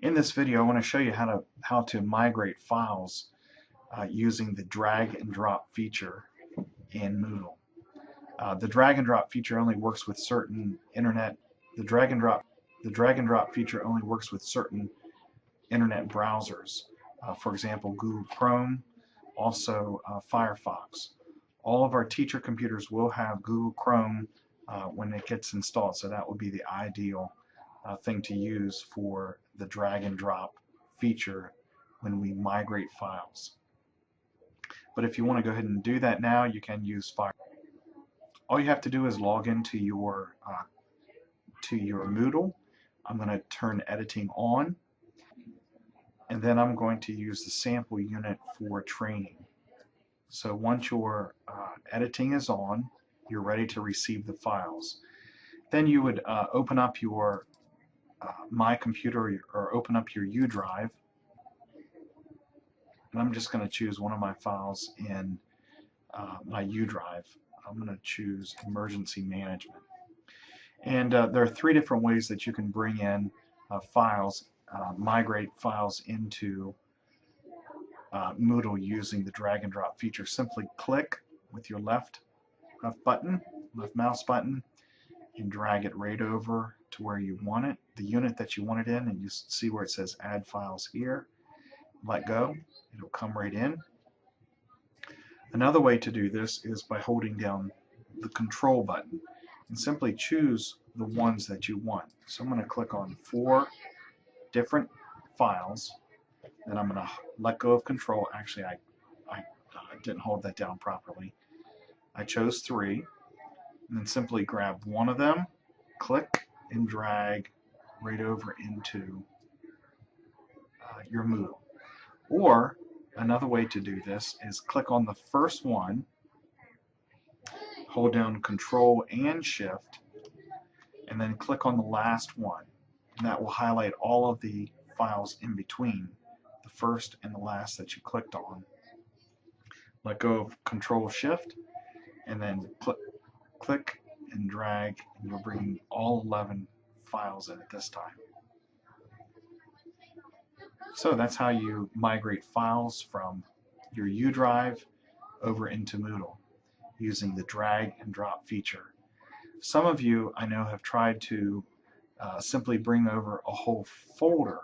In this video, I want to show you how to migrate files using the drag and drop feature in Moodle. The drag and drop feature only works with certain internet. The drag and drop feature only works with certain internet browsers. For example, Google Chrome, also Firefox. All of our teacher computers will have Google Chrome when it gets installed, so that would be the ideal thing to use for the drag and drop feature when we migrate files. But if you want to go ahead and do that now, you can use Fire. All you have to do is log into your Moodle. I'm going to turn editing on, and then I'm going to use the sample unit for training. So once your editing is on, you're ready to receive the files. Then you would open up your My Computer or open up your U drive. And I'm just going to choose one of my files in my U drive. I'm going to choose Emergency Management. And there are three different ways that you can bring in files, migrate files into Moodle using the drag and drop feature. Simply click with your left mouse button, and drag it right over to where you want it, the unit that you want it in, and you see where it says add files here. Let go, it'll come right in. Another way to do this is by holding down the control button and simply choose the ones that you want. So I'm going to click on 4 different files, and I'm going to let go of control. Actually, I didn't hold that down properly. I chose 3, and then simply grab one of them, click, and drag right over into your Moodle. Or another way to do this is click on the first one, hold down Control and Shift, and then click on the last one. And that will highlight all of the files in between the first and the last that you clicked on. Let go of Control Shift, and then click and drag, and you'll bring all 11 files in at this time. So that's how you migrate files from your U drive over into Moodle using the drag and drop feature. Some of you, I know, have tried to simply bring over a whole folder.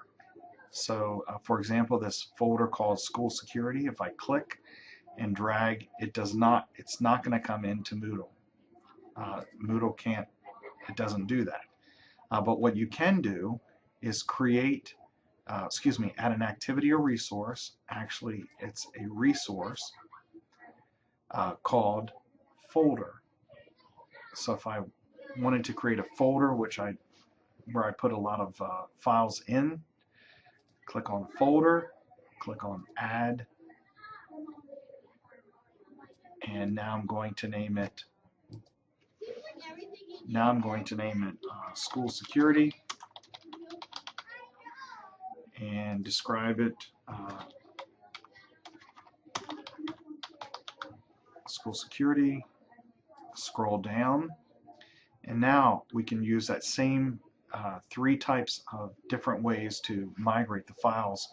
So for example, this folder called School Security, if I click and drag, it's not going to come into Moodle. Moodle it doesn't do that. But what you can do is add an activity or resource. Actually, it's a resource called folder. So if I wanted to create a folder where I put a lot of files in, click on Folder, click on Add, and now I'm going to name it School Security, and describe it School Security. Scroll down, and now we can use that same 3 types of different ways to migrate the files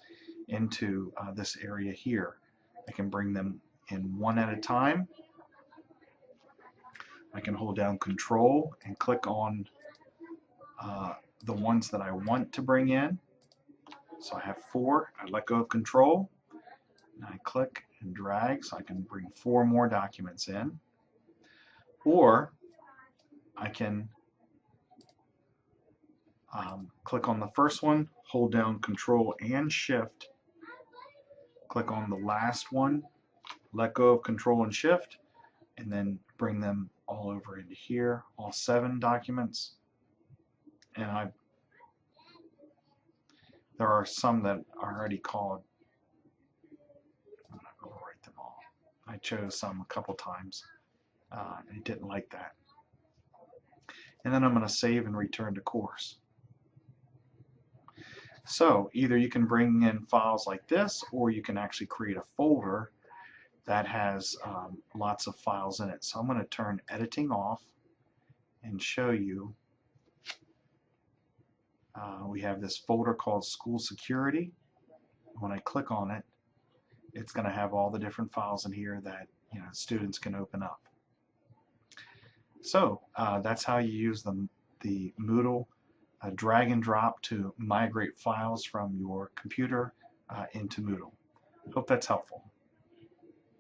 into this area here. I can bring them in one at a time. I can hold down Control and click on the ones that I want to bring in. So I have 4. I let go of Control, and I click and drag, so I can bring 4 more documents in. Or I can click on the first one, hold down Control and Shift, click on the last one, let go of Control and Shift, and then bring them all over into here, all 7 documents. And there are some that are already called. I'm not going to overwrite them all. I chose some a couple times. I didn't like that. And then I'm going to save and return to course. So either you can bring in files like this, or you can actually create a folder that has lots of files in it. So I'm going to turn editing off and show you We have this folder called School Security. When I click on it, it's going to have all the different files in here that students can open up. So that's how you use the Moodle drag and drop to migrate files from your computer into Moodle. Hope that's helpful.